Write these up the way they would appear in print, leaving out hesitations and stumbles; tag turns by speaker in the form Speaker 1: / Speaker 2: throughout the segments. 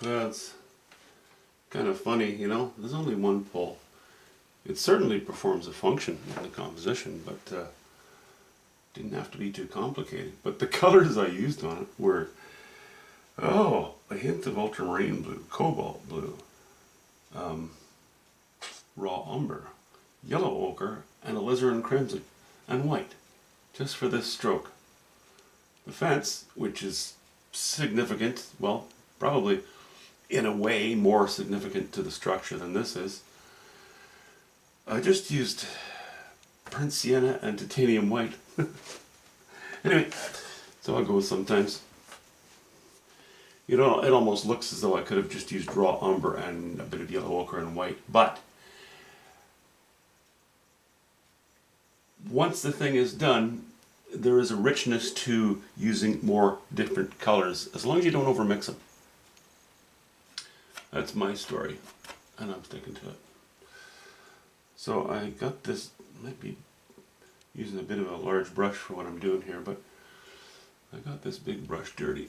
Speaker 1: That's kind of funny, you know. There's only one pole. It certainly performs a function in the composition, but didn't have to be too complicated. But the colors I used on it were, oh, a hint of ultramarine blue, cobalt blue, raw umber, yellow ochre, and alizarin crimson, and white, just for this stroke. The fence, which is significant, well, probably in a way more significant to the structure than this is, I just used burnt sienna and titanium white. Anyway, so I go sometimes. You know, it almost looks as though I could have just used raw umber and a bit of yellow ochre and white, but once the thing is done, there is a richness to using more different colors, as long as you don't overmix them. That's my story, and I'm sticking to it. So I got this, might be using a bit of a large brush for what I'm doing here, but I got this big brush dirty.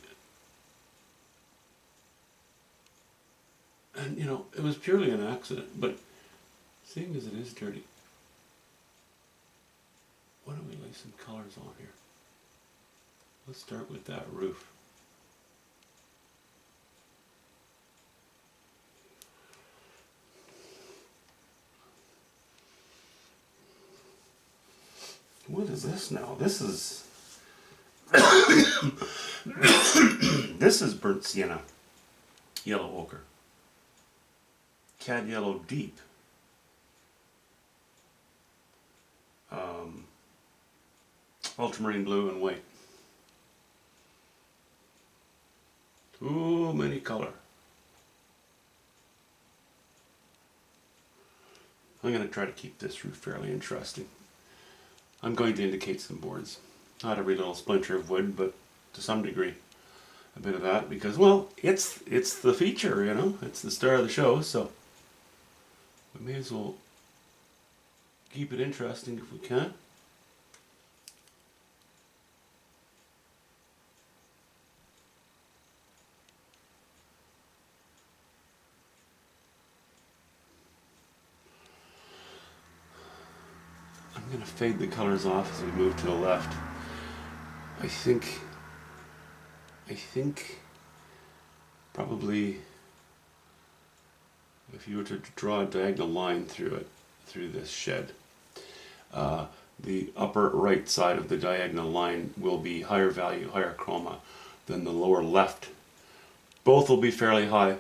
Speaker 1: And you know, it was purely an accident, but seeing as it is dirty, why don't we lay some colors on here? Let's start with that roof. What is this now? This is this is burnt sienna, yellow ochre, cad yellow deep, ultramarine blue and white. Too many color. I'm going to try to keep this roof fairly interesting. I'm going to indicate some boards. Not every little splinter of wood, but to some degree a bit of that, because, well, it's the feature, you know, it's the star of the show, so we may as well keep it interesting if we can. I'm going to fade the colors off as we move to the left. I think probably if you were to draw a diagonal line through it, through this shed, the upper right side of the diagonal line will be higher value, higher chroma than the lower left. Both will be fairly high.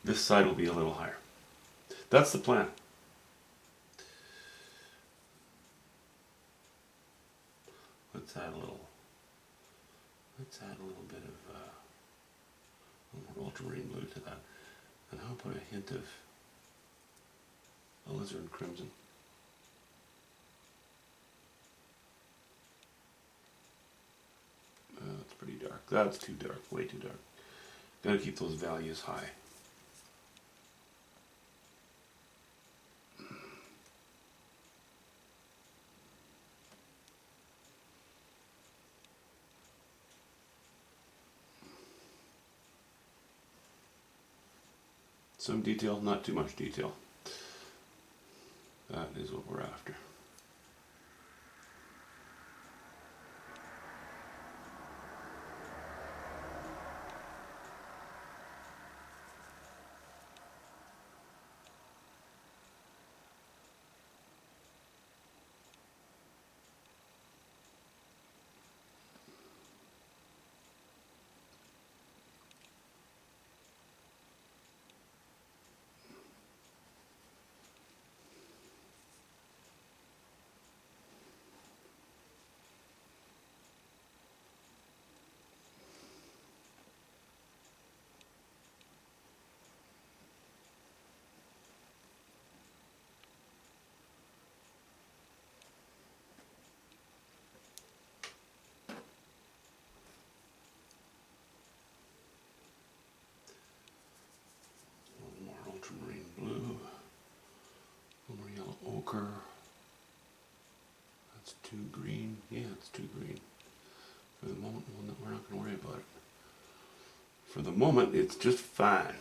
Speaker 1: This side will be a little higher. That's the plan. Let's add a little bit of ultramarine blue to that. And I'll put a hint of alizarin crimson. That's pretty dark. That's too dark, way too dark. Gotta keep those values high. Some detail, not too much detail. That is what we're after. Ultramarine blue, more yellow ochre. That's too green. Yeah, it's too green. For the moment, we're not going to worry about it. For the moment, it's just fine.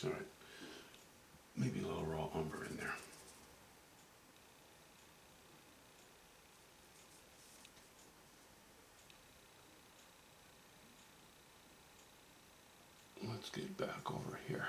Speaker 1: All right. Maybe a little raw umber in there. Let's get back over here.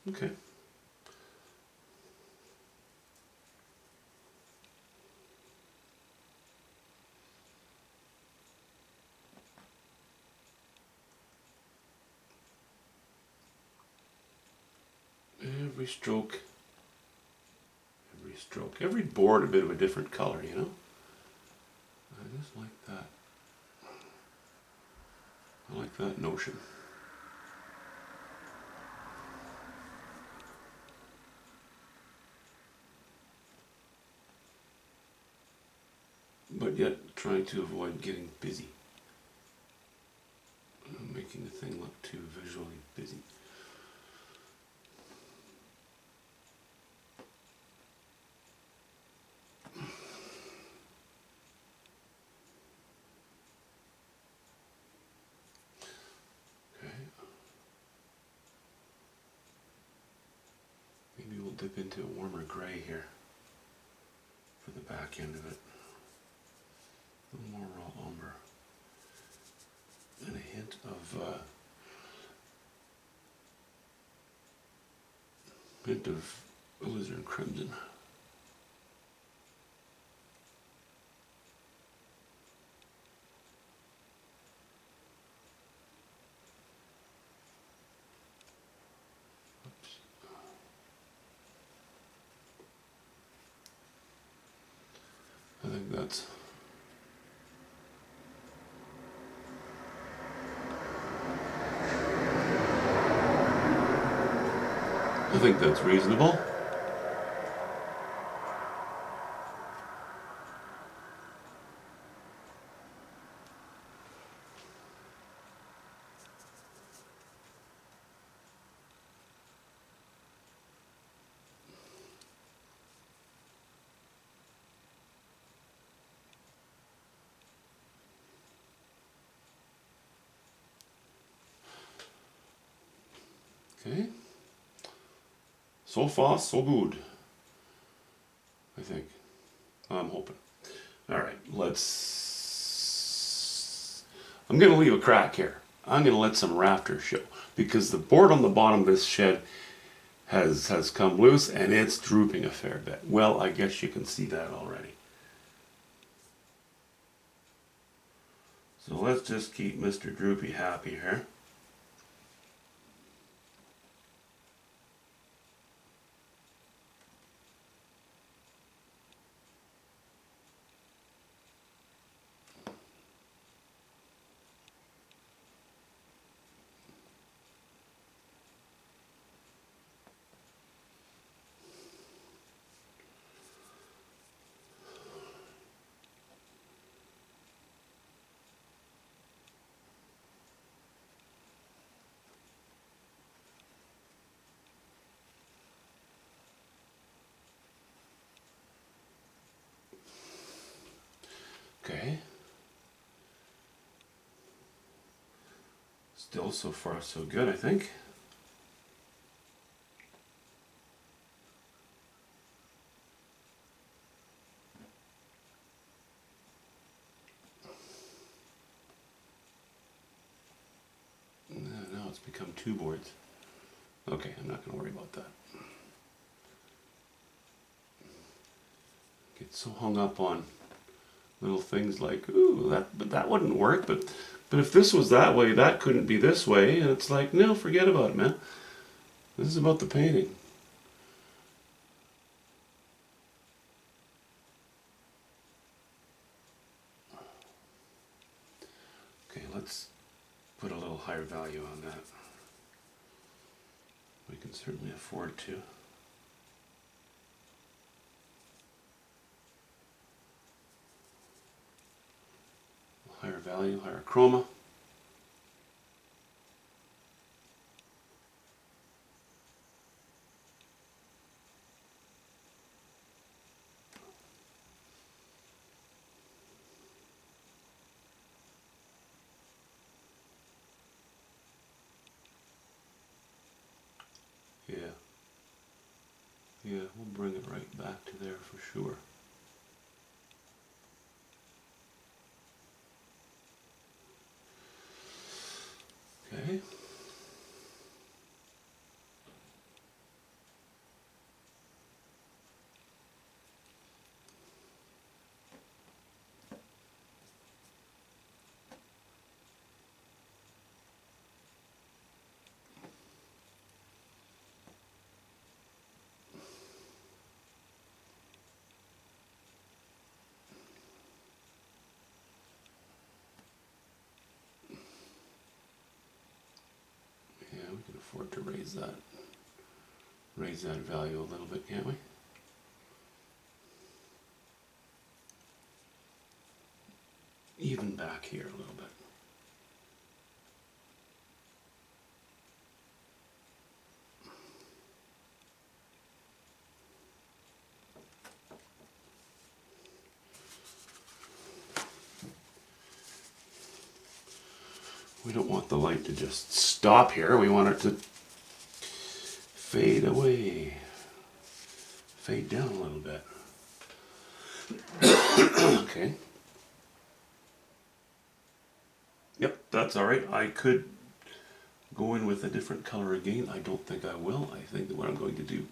Speaker 1: Okay. Every stroke, every board a bit of a different color, you know? I just like that. I like that notion. But yet trying to avoid getting busy. Making the thing look too visually busy. Okay. Maybe we'll dip into a warmer gray here for the back end of it. A little more raw umber. And a hint of alizarin crimson. Oops. I think that's reasonable. Okay. So far, so good. I think. I'm hoping. Alright, I'm going to leave a crack here. I'm going to let some rafters show. Because the board on the bottom of this shed has come loose and it's drooping a fair bit. Well, I guess you can see that already. So let's just keep Mr. Droopy happy here. Okay. Still so far so good, I think. Now it's become two boards. Okay, I'm not going to worry about that. Get so hung up on little things like, ooh, that wouldn't work, but if this was that way, that couldn't be this way, and it's like, no, forget about it, man. This is about the painting. Okay, let's put a little higher value on that. We can certainly afford to. Higher value, higher chroma. Yeah. Yeah, we'll bring it right back to there for sure. Okay. Yeah, we can afford to raise that value a little bit, can't we? Even back here a little bit. We don't want the light to just stop here. We want it to fade away, fade down a little bit. Okay. Yep, that's all right. I could go in with a different color again. I don't think I will. I think that what I'm going to do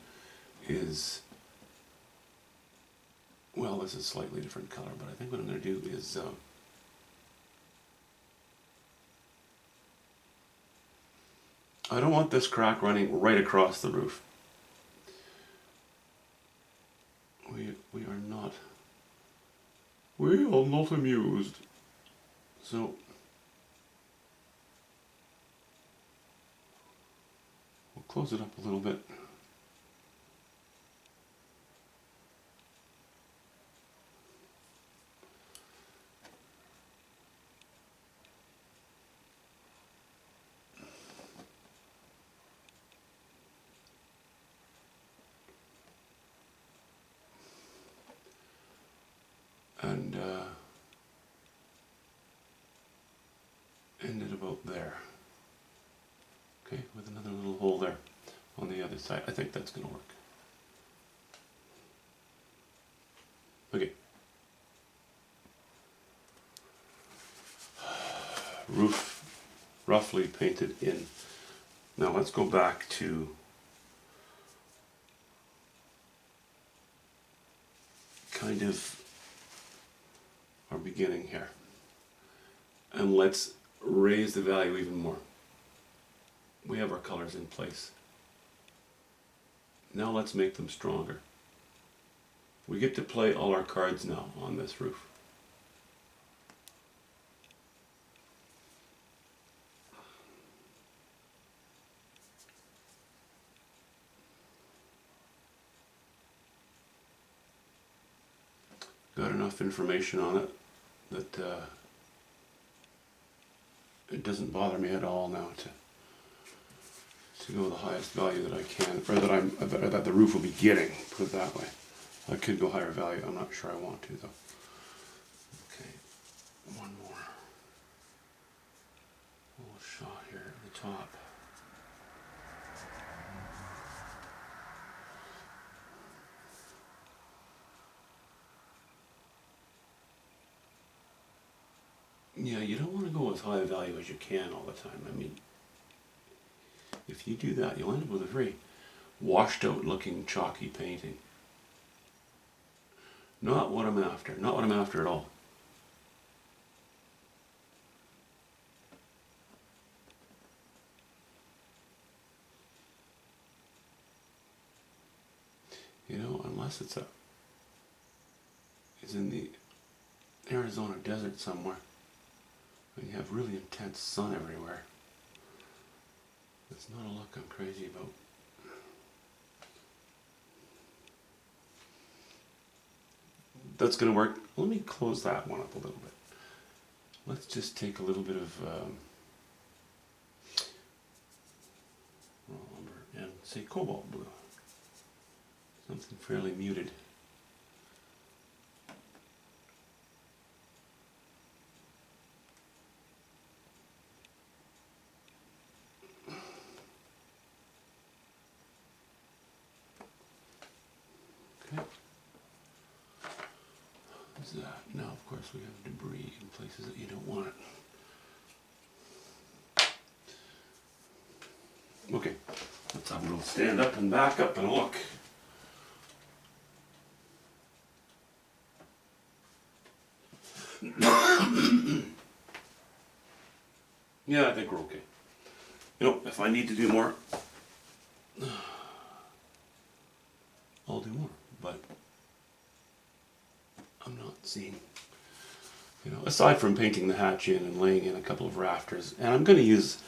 Speaker 1: is, well, this is a slightly different color, but I think what I'm going to do is I don't want this crack running right across the roof. We are not. We are not amused. So we'll close it up a little bit. And end it about there. Okay, with another little hole there on the other side. I think that's going to work. Okay. Roof roughly painted in. Now let's go back to kind of our beginning here. And let's raise the value even more. We have our colors in place. Now let's make them stronger. We get to play all our cards now on this roof. Got enough information on it that it doesn't bother me at all now to go the highest value that I can, or that the roof will be getting, put it that way. I could go higher value, I'm not sure I want to though. Okay, one more little shot here at the top. Yeah, you don't want to go as high a value as you can all the time. I mean, if you do that, you'll end up with a very washed out looking chalky painting. Not what I'm after. Not what I'm after at all. You know, unless it's in the Arizona desert somewhere. when you have really intense sun everywhere. It's not a look I'm crazy about. That's going to work. Let me close that one up a little bit. Let's just take a little bit of raw umber and say cobalt blue. Something fairly muted. Okay. What's that? Now, of course, we have debris in places that you don't want it. Okay, let's have a little stand up and back up and look. Yeah, I think we're okay. You know, if I need to do more, I'll do more, but I'm not seeing, you know, aside from painting the hatch in and laying in a couple of rafters, and I'm going to use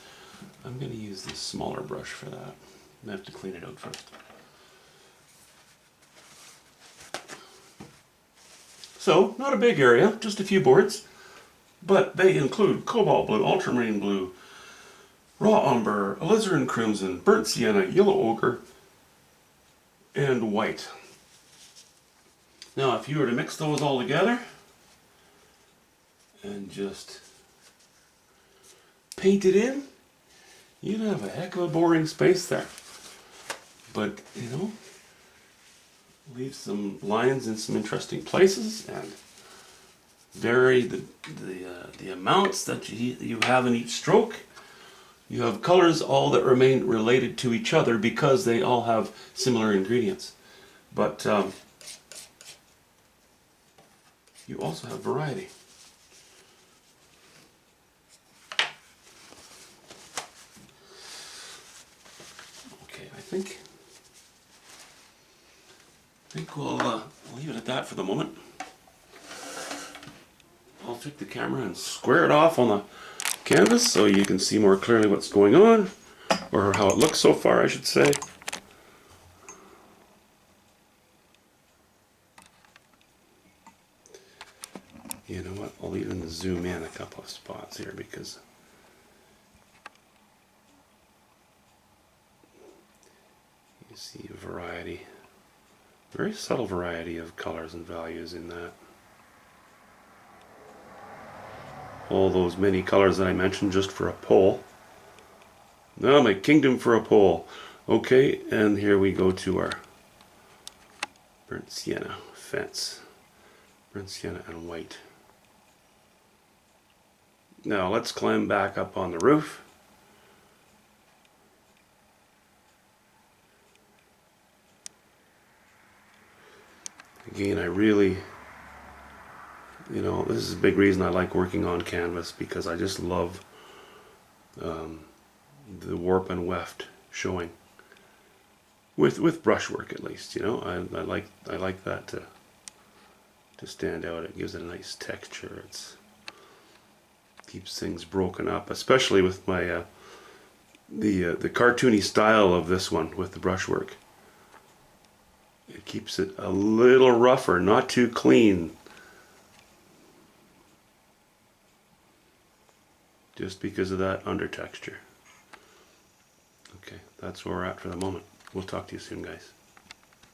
Speaker 1: this smaller brush for that. I have to clean it out first. So, not a big area, just a few boards, but they include cobalt blue, ultramarine blue, raw umber, alizarin crimson, burnt sienna, yellow ochre, and white. Now, if you were to mix those all together and just paint it in, you'd have a heck of a boring space there. But, you know, leave some lines in some interesting places and vary the amounts that you have in each stroke. You have colors all that remain related to each other because they all have similar ingredients. But you also have variety. Okay, I think we'll leave it at that for the moment. I'll take the camera and square it off on the canvas so you can see more clearly what's going on, or how it looks so far, I should say. You know what, I'll even zoom in a couple of spots here because you see a variety, very subtle variety of colors and values in that. All those many colors that I mentioned just for a pole. Now my kingdom for a pole. Okay, and here we go to our burnt sienna fence. Burnt sienna and white. Now let's climb back up on the roof. Again, I really, you know, this is a big reason I like working on canvas, because I just love the warp and weft showing with brushwork, at least. You know, I like that to stand out. It gives it a nice texture. It's keeps things broken up, especially with my the cartoony style of this one with the brushwork. It keeps it a little rougher, not too clean. Just because of that under texture. Okay, that's where we're at for the moment. We'll talk to you soon, guys.